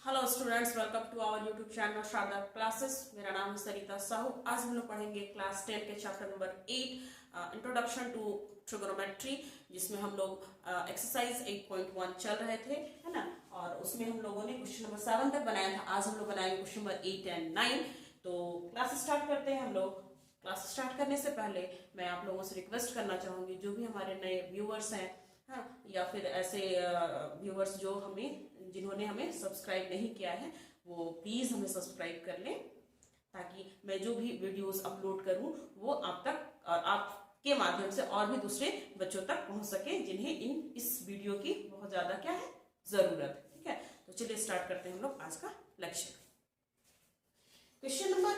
Hello students, welcome to our YouTube channel Sharda classes. मेरा नाम है सरिता साहू। आज हम लोग पढ़ेंगे क्लास 10 के chapter number 8 introduction to trigonometry, जिसमें हम लोग एक्सरसाइज 8.1 चल रहे थे, है ना। और उसमें हम लोगों ने क्वेश्चन नंबर 7 तक बनाया था। आज हम लोग बनाएंगे क्वेश्चन नंबर 8 एंड 9। तो क्लास स्टार्ट करते हैं हम लोग। क्लास स्टार्ट करने से पहले मैं आप लोगों से रिक्वेस्ट करना चाहूंगी, जो भी हमारे नए व्यूअर्स हैं, हाँ, या फिर ऐसे व्यूअर्स जो जिन्होंने हमें सब्सक्राइब नहीं किया है, वो प्लीज़ हमें सब्सक्राइब कर लें, ताकि मैं जो भी वीडियोस अपलोड करूं वो आप तक और आपके माध्यम से और भी दूसरे बच्चों तक पहुंच सके, जिन्हें इस वीडियो की बहुत ज़्यादा क्या है, ज़रूरत है। ठीक है, तो चलिए स्टार्ट करते हैं हम लोग आज का लेक्चर। क्वेश्चन नंबर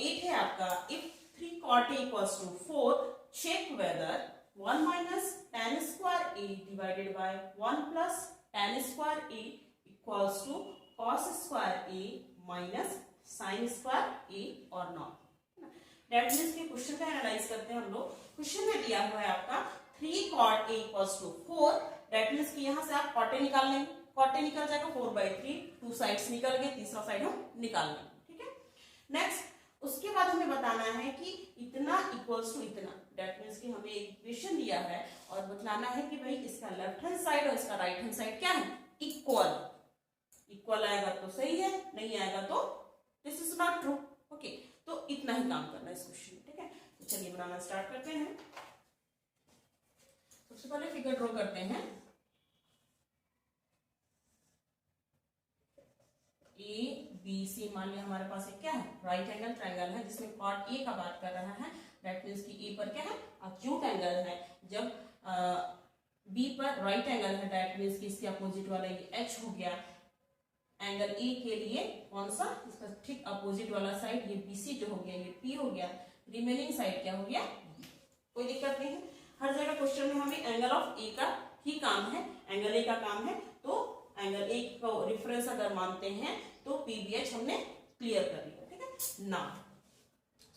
8 है आपका, if 3 cot A equals to 4, check whether 1 minus tan square A divided by 1 plus tan square A equals to cos square A minus sin square A or not। That means के question का analyse करते हैं हम लोग। Question में दिया हुआ है आपका 3 cot A equals to 4। That means कि यहाँ से आप कॉटे निकाल लेंगे, कॉटे निकल जाएगा 4/3, 2 साइड्स निकल गए, तीसरा साइड हम निकाल लेंगे। ठीक है, नेक्स्ट उसके बाद हमें बताना है कि इतना इक्वल्स टू इतना। डेट मीन्स कि हमें एक इक्वेशन दिया है और बतलाना है कि भाई इसका लेफ्ट हैंड साइड और इसका राइट हैंड साइड क्या है, इक्वल। इक्वल आएगा तो सही है, नहीं आएगा तो this is not true. Okay, तो इतना ही काम करना है इस क्वेश्चन में। ठीक है, तो चलिए बनाना स्टार्ट करते हैं। सबसे पहले फिगर ड्रॉ करते हैं। ABC मान लिया हमारे पास एक क्या है, राइट एंगल ट्रायंगल है, जिसमें कॉट A का बात कर रहा है। दैट मींस कि A पर क्या है, अक्यूट एंगल है। जब B पर राइट एंगल है, दैट मींस कि इसके अपोजिट वाला ये H हो गया। एंगल A के लिए कौन सा, इसका ठीक अपोजिट वाला साइड ये BC जो हो गया, ये P हो गया। रिमेनिंग साइड क्या हो गया, कोई दिक्कत नहीं है। हर जगह क्वेश्चन में हमें एंगल ऑफ A का ही काम है, एंगल A का काम है, तो एंगल A को रेफरेंस अगर मानते हैं तो PBH हमने क्लियर कर लिया। ठीक है, now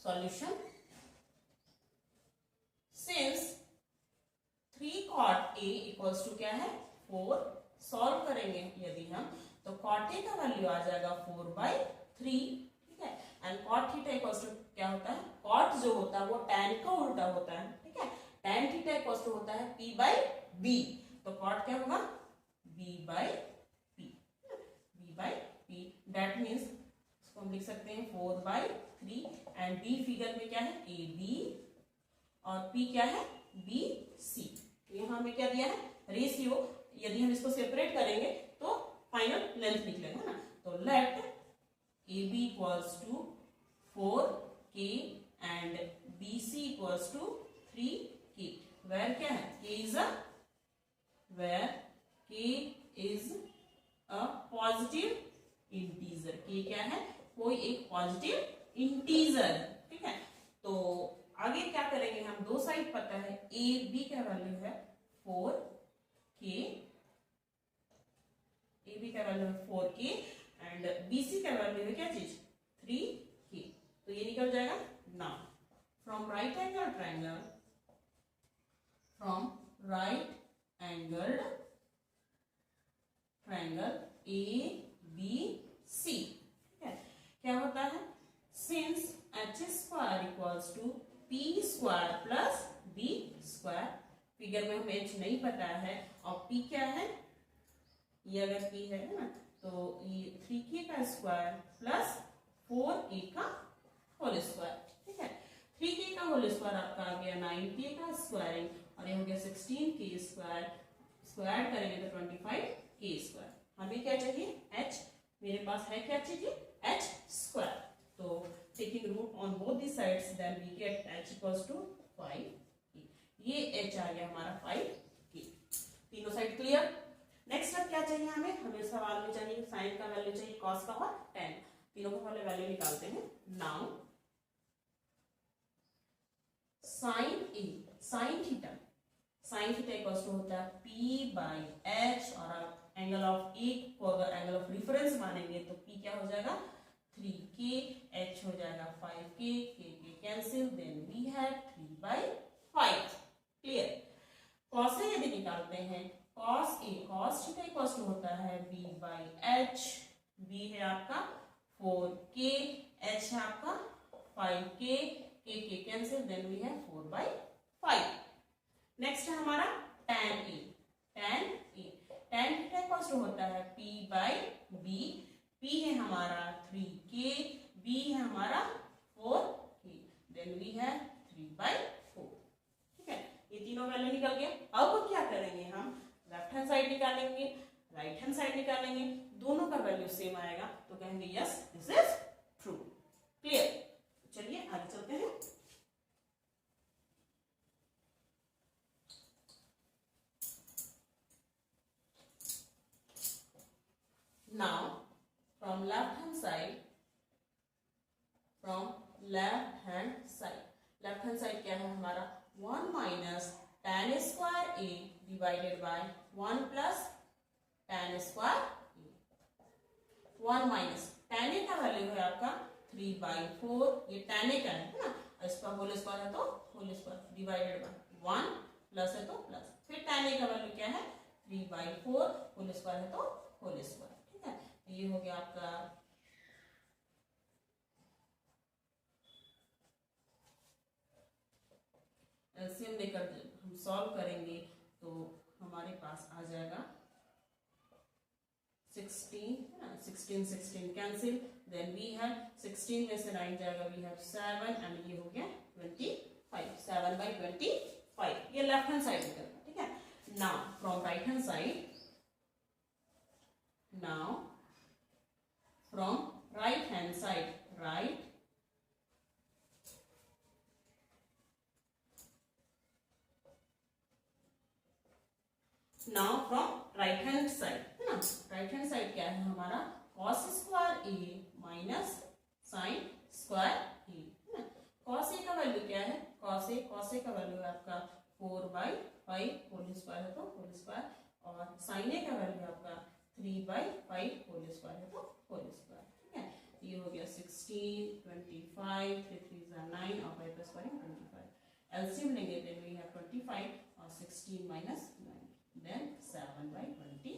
solution. Since 3 cot A equals to क्या है, 4। सॉल्व करेंगे यदि हम, तो cot A का वैल्यू आ जाएगा 4/3। ठीक है, and cot theta equals to क्या होता है, cot जो होता है वो tan का उल्टा होता है। ठीक है, tan थीटा इक्वल्स टू होता है P/B, तो cot क्या होगा, B/P। दैट मीन्स इसको हम लिख सकते हैं 4/3, एंड B फिगर में क्या है, AB, और P क्या है, BC। तो यहाँ हमें क्या दिया है, रेशियो। यदि हम इसको सेपरेट करेंगे तो फाइनल लेंथ निकलेगा, है ना। तो let AB equals to 4K and BC equals to 3K, where क्या है, K is a positive integer. K क्या है, कोई एक पॉजिटिव इंटीजर। ठीक है, तो आगे क्या करेंगे हम, दो साइड पता है, AB का वैल्यू है 4K, AB का वैल्यू है 4K एंड BC का वैल्यू है क्या चीज, 3K। तो ये निकल जाएगा। Now from right angle triangle, ABC, ठीक है, क्या होता है, since H² equals to P² plus B²। Figure में हमें H नहीं पता है और P क्या है, ये अगर P है ना, तो ये 3K का स्क्वायर प्लस 4K का होल स्क्वायर। ठीक है, 3K का होल स्क्वायर आपका आ गया 9K का स्क्वायरिंग, और ये हो गया 16K स्क्वायर। स्क्वायर करेंगे तो 25K स्क्वायर। हमें क्या चाहिए, H। मेरे पास है क्या चाहिए, H²। तो taking root on both the sides, then we get H equals to 5K। ये H आ गया हमारा 5K। तीनों साइड क्लियर। नेक्स्ट अब क्या चाहिए हमें, सवाल में चाहिए साइन का वैल्यू चाहिए, कॉस का और टेन। तीनों का पहले वैल्यू निकालते हैं। Now sine theta equals to होता है P/H, और एंगल ऑफ A को अगर एंगल ऑफ रेफरेंस मानेंगे तो P क्या हो जाएगा, 3K, H हो जाएगा 5K, K cancel, then we have 3/5। Clear. Cos A यदि निकालते हैं, cos A cos theta equals to होता है B/H b है आपका 4k, h है आपका 5k, k cancel, then we है 4/5। नेक्स्ट है हमारा tan a, tan theta equals to होता है p/b, p है हमारा 3k, b है हमारा 4k, देन वी है 3/4। ठीक है, ये तीनों वैल्यू निकल गए। अब क्या करेंगे हम, लेफ्ट हैंड साइड निकालेंगे, राइट हैंड साइड निकालेंगे, दोनों का वैल्यू सेम आएगा तो कहेंगे yes this is true. Clear? चलिए आगे चलते हैं। Now from left hand side, left hand side क्या है हमारा 1 minus tan square a divided by 1 plus tan square a। 1 minus tan a का वैल्यू है आपका 3/4, ये tan a का है ना, इसका होल स्क्वायर है तो whole square, divided by 1 plus है तो प्लस, फिर tan a का वैल्यू क्या है 3/4, होल स्क्वायर है तो होल स्क्वायर। ठीक है, ये हो गया आपका एलसीएम देकर हम सॉल्व करेंगे तो हमारे पास आ जाएगा 16 कैंसिल, देन वी हैव 16 में से 9 जाएगा, वी हैव 7 एंड ये हो गया 25, 7/25, ये लेफ्ट हैंड साइड निकल गया। ठीक है, now from right hand side, now from right hand side, now from right hand side है ना, राइट हैंड साइड क्या है हमारा cos square a minus sin square a है ना। cos a का वैल्यू क्या है, cos a का वैल्यू है आपका 4/5, होल स्क्वायर है तो होल स्क्वायर, और sin a का वैल्यू है आपका 3/5, होल स्क्वायर है तो होल स्क्वायर। ठीक है, ये हो गया 16, 25, 3 3 9 और 5 प्लस 5 25। एलसीएम लेंगे देन वी हैव 25 और 16 माइनस 9, देन 7/25।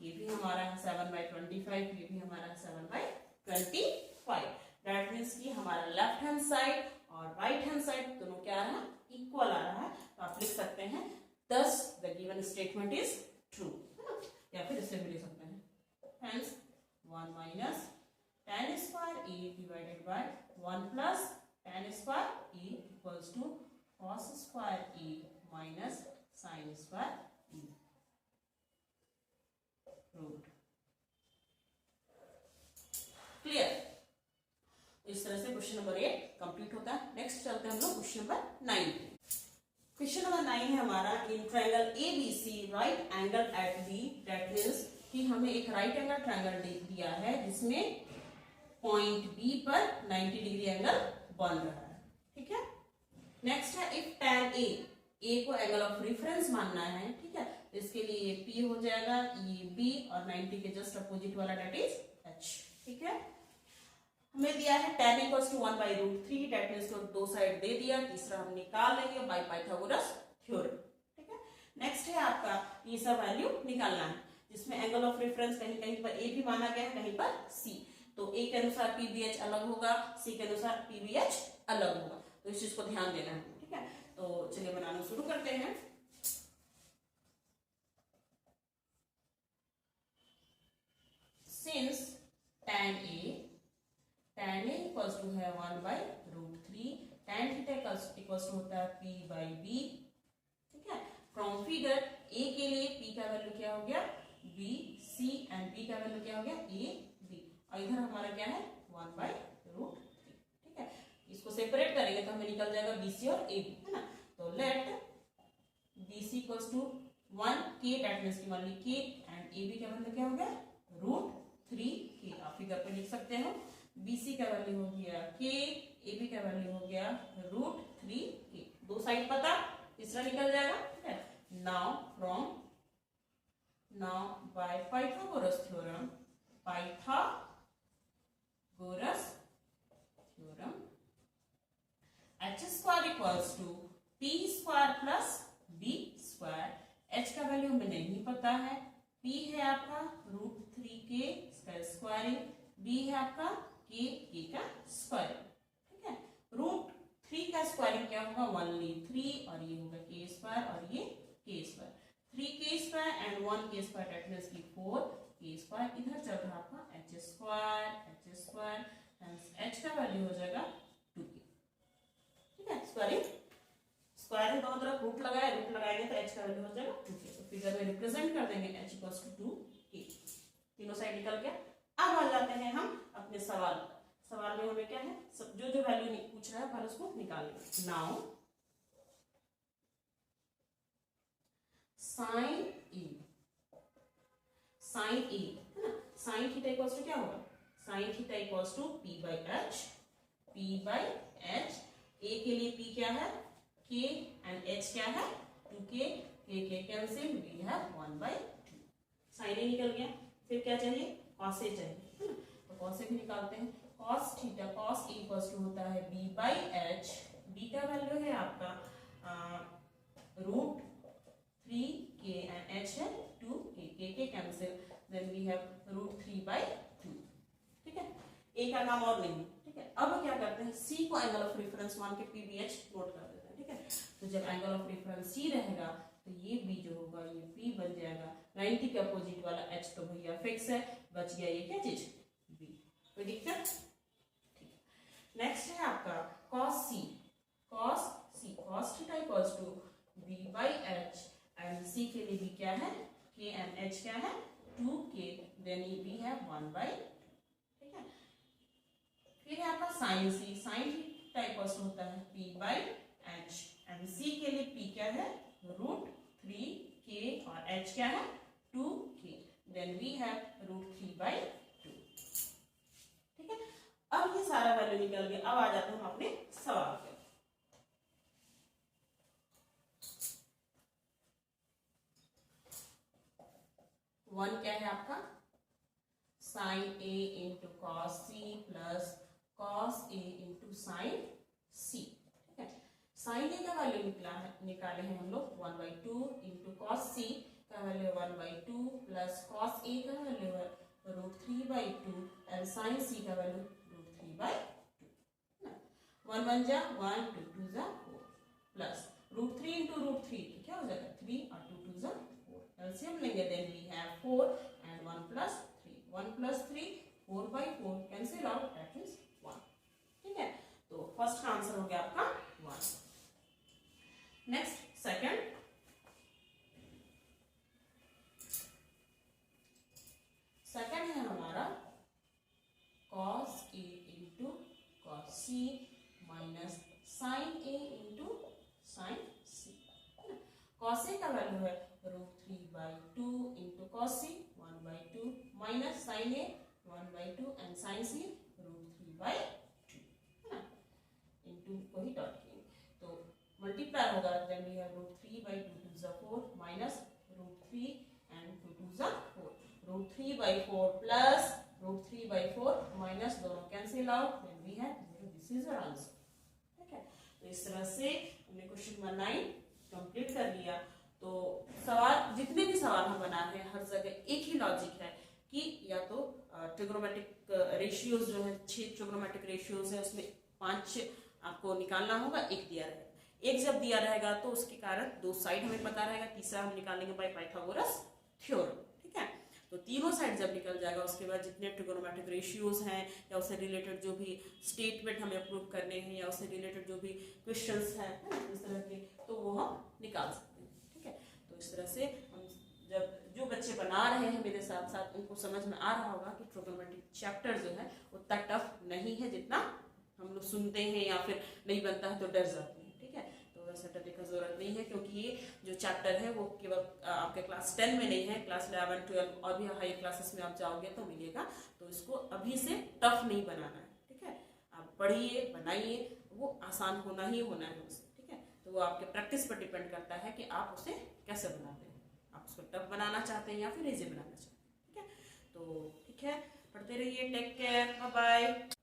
ये भी हमारा है 7/25, ये भी हमारा है 7/25। दैट मीन्स कि हमारा लेफ्ट हैंड साइड और राइट हैंड साइड दोनों क्या आ रहा है, इक्वल आ रहा है, तो आप लिख सकते हैं thus the given statement is true, या फिर इससे भी लिख सकते हैं hence 1 minus tan square a divided by 1 plus tan square a equals to cos square a minus sin square a रूट। क्लियर? इस तरह से क्वेश्चन नंबर 8 कंप्लीट होता है। नेक्स्ट चलते हैं हम लोग क्वेश्चन नंबर 9। क्वेश्चन नंबर 9 है हमारा, in triangle ABC right angle at B, that means कि हमें एक राइट एंगल ट्रायंगल दिया है जिसमें पॉइंट B पर 90 डिग्री एंगल बन रहा है। ठीक है, नेक्स्ट है इफ tan A को एंगल ऑफ रेफरेंस मानना है। ठीक है, इसके लिए ये P हो जाएगा, ये B और 90 के जस्ट अपोजिट वाला दैट इज H। ठीक है, हमें दिया है tan equals to 1/√3, that means तो दो साइड दे दिया, तीसरा हम निकाल लेंगे बाय पाइथागोरस थ्योरम। ठीक है, नेक्स्ट है आपका ये सब वैल्यू निकालना है, जिसमें एंगल ऑफ रेफरेंस कहीं कहीं पर A भी माना गया है, कहीं पर C, तो A के अनुसार PBH अलग होगा, C के अनुसार PBH अलग होगा, तो इस चीज को ध्यान देना है। ठीक है, तो चलिए बनाना शुरू करते हैं। Since tan A equals to है 1/√3, tan थीटा इक्वल्स टू होता है P/B। ठीक है, फ्रॉम फिगर A के लिए P का वैल्यू क्या हो गया BC एंड B का वैल्यू क्या हो गया AB, और इधर हमारा क्या है 1/√3। ठीक है, इसको सेपरेट करेंगे तो हमें निकल जाएगा BC और AB है ना, तो let BC equals to 1K, that means कि ओनली K, एंड AB का वैल्यू क्या हो गया √3K। आप फिगर पे लिख सकते हो, BC का वैल्यू हो गया K, AB का वैल्यू हो गया √3K, दो साइड पता, तीसरा निकल जाएगा। ठीक है, now by Pythagoras theorem, H square equals to P square plus B square. H का वैल्यू हमें नहीं पता है, P है आपका √3K के इसका स्क्वायरिंग, बी है आपका के का स्क्वायरिंग, ठीक है। रूट 3 का स्क्वायरिंग क्या होगा, ओनली 3 और ये होगा के स्क्वायर और ये के स्क्वायर, 3 के स्क्वायर एंड 1 के स्क्वायर दैट मींस की 4 के स्क्वायर, इधर चल रहा आपका एच स्क्वायर एच का वैल्यू हो जाएगा 2k, ठीक है। स्क्वायर है दोनों तरफ, रूट लगाएंगे तो एच का वैल्यू हो जाएगा 2k, तो फिगर में रिप्रेजेंट कर देंगे h इक्वल्स टू 2k, तीनों साइड निकल गया। अब आ जाते हैं हम अपने सवाल में हमें क्या है, जो वैल्यू पूछ रहा है पहले उसको निकालेंगे। नाउ साइन ए है ना, साइन थीटा इक्वल्स टू क्या होगा, sine theta equals to p by h, a के लिए p क्या है k एंड h क्या है 2k, k cancel, we have 1/2, sine A निकल गया। फिर क्या चाहिए, कॉस ए चाहिए, है ना, तो कॉस ए भी निकालते हैं। Cos theta cos A equals to होता है b बाई h, b का वैल्यू है आपका रूट 3k एंड h है 2k, k cancel, then we have root 3/2, ठीक है। a का काम और नहीं, ठीक है। अब क्या करते हैं, c को एंगल ऑफ रेफरेंस मान के pbh नोट कर देते हैं, ठीक है। तो जब एंगल ऑफ रेफरेंस c रहेगा तो ये b जो होगा ये p बन जाएगा, 90 के अपोजिट वाला h तो भैया फिक्स है, बच गया ये क्या चीज b, कोई दिक्कत, ठीक है। नेक्स्ट है आपका cos theta equals to b by h and c के लिए b क्या है k एंड h क्या है 2k, देन b है 1/2, ठीक है। फिर है आपका साइन थीटा इक्वल्स टू होता है p by h and c के लिए p क्या है रूट 3k और h क्या है 2k, then we have root 3/2, ठीक है। अब ये सारा वैल्यू निकल गया। अब आ जाते हैं हम अपने सवाल पे। वन क्या है आपका, sine A into cos C plus cos A into sine C, ठीक है। साइन ए का वैल्यू निकाले हैं हम लोग 1/2 इंटू कॉस सी का वैल्यू 1/2 प्लस कॉस ए का वैल्यू है रूट 3/2 एंड साइन सी का वैल्यू रूट 3/2, 1 1 जा 1 2 2 जा 4 प्लस रूट 3 इंटू रूट 3 क्या हो जाएगा 3 और 2 2 जा 4, एलसीएम लेंगे, then we have 4 and 1 plus 3 4/4 cancel out, that means 1, ठीक है। तो फर्स्ट का आंसर हो गया आपका 1। नेक्स्ट सेकंड है हमारा cos a into cos c minus sine a into sine c, cos a का वैल्यू है root 3/2 into cos c 1/2 minus sine a 1/2 and sine c root 3/2, है ना, इंटू को ही डॉट किए तो मल्टीप्लाई होगा, देन वी हैव रूट 3/2 2 जा 4 minus root 3 and 2 2 जा 4, रूट 3/4 प्लस रूट 3/4 माइनस दोनों cancel out, then we have 0, this is our answer, ठीक है। तो इस तरह से हमने क्वेश्चन नंबर 9 कंप्लीट कर लिया। तो सवाल जितने भी सवाल हम बनाए हैं हर जगह एक ही लॉजिक है कि या तो ट्रिग्नोमेट्रिक रेशियोज जो है 6 ट्रिग्नोमेट्रिक रेशियोज है उसमें 5 आपको निकालना होगा, एक दिया रहेगा, एक जब दिया रहेगा तो उसके कारण दो साइड हमें पता रहेगा, तीसरा हम निकालेंगे बाय पाइथागोरस थ्योरम, ठीक है। तो तीनों साइड जब निकल जाएगा उसके बाद जितने ट्रिगोनोमेट्रिक रेशियोज हैं या उससे रिलेटेड जो भी स्टेटमेंट हमें अप्रूव करने हैं या उससे रिलेटेड जो भी क्वेश्चंस हैं इस तरह के, तो वो हम निकाल सकते हैं, ठीक है। तो इस तरह से हम जब जो बच्चे बना रहे हैं मेरे साथ साथ उनको समझ में आ रहा होगा कि ट्रिगोनोमेट्रिक चैप्टर जो है उतना टफ नहीं है जितना हम लोग सुनते हैं या फिर नहीं बनता है तो डर जाते हैं, ठीक है। तो वैसे डरने का जरूरत नहीं है क्योंकि ये जो चैप्टर है वो केवल आपके क्लास 10 में नहीं है, क्लास 11 12 और भी हाई क्लासेस में आप जाओगे तो मिलेगा। तो इसको अभी से टफ नहीं बनाना है, ठीक है। आप पढ़िए बनाइए, वो आसान होना ही होना है उसे, ठीक है। तो वो आपके प्रैक्टिस पर डिपेंड करता है कि आप उसे कैसे बनाते हैं, आप उसको टफ बनाना चाहते हैं या फिर इजी बनाना चाहते हैं, ठीक है। तो ठीक है, पढ़ते रहिए, टेक केयर, बाय बाय।